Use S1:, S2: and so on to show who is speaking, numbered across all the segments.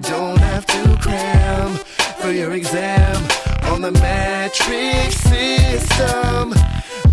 S1: don't have to cram for your exam on the metric system.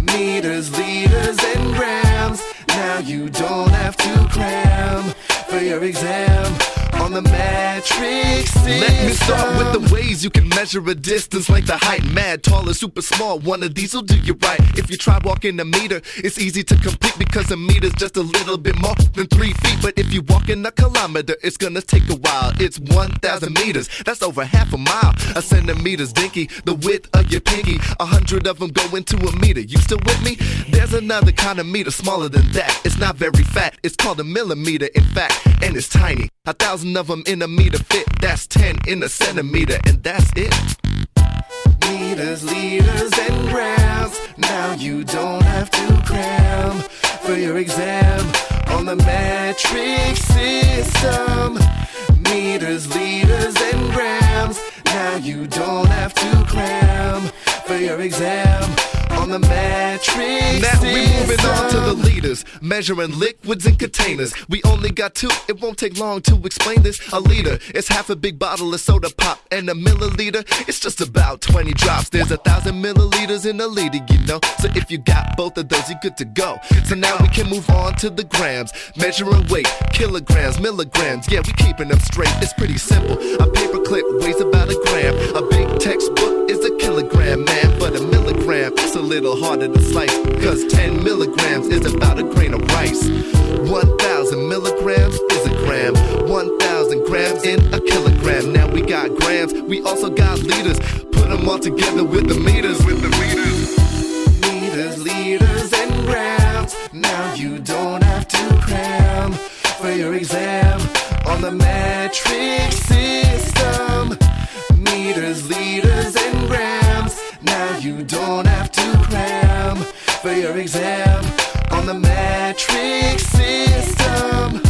S1: Meters, liters, and grams. Now you don't have to cram for your exam on the metric system.
S2: Let me start with the ways you can measure a distance, like the height, mad, tall, or super small. One of these will do you right. If you try walking a meter, it's easy to complete because a meter's just a little bit more than 3 feet. But if you walk in a kilometer, it's gonna take a while. It's 1,000 meters, that's over half a mile. A centimeter's dinky, the width of your pinky. 100 of them go into a meter. You still with me? There's another kind of meter smaller than that. It's not very fat, it's called a millimeter, in fact, and it's tiny. 1,000 of them in a meter fit, that's 10 in a centimeter, and that's it.
S1: Meters, liters, and grams. Now you don't have to cram for your exam on the metric system. Meters, liters, and grams. Now you don't have to cram for your exam on the metric
S2: Now
S1: system.
S2: we moving on to the liters, measuring liquids and containers. We only got 2, it won't take long to explain this. A liter is half a big bottle of soda pop, and a milliliter, it's just about 20 drops. There's 1,000 milliliters in a liter, you know. So if you got both of those, you're good to go. So now we can move on to the grams, measuring weight, kilograms, milligrams. Yeah, we keeping them straight, it's pretty simple. A paperclip weighs about a gram. A big textbook is a kilogram, man. But a milligram, it's a little harder to slice, cause 10 milligrams is about a grain of rice. 1,000 milligrams is a gram. 1,000 grams in a kilogram. Now we got grams, we also got liters. Put them all together with the meters.
S1: Meters, liters, and grams. Now you don't have to cram for your exam on the metric system. Meters, liters, and grams. Now you don't have to cram for your exam on the metric system.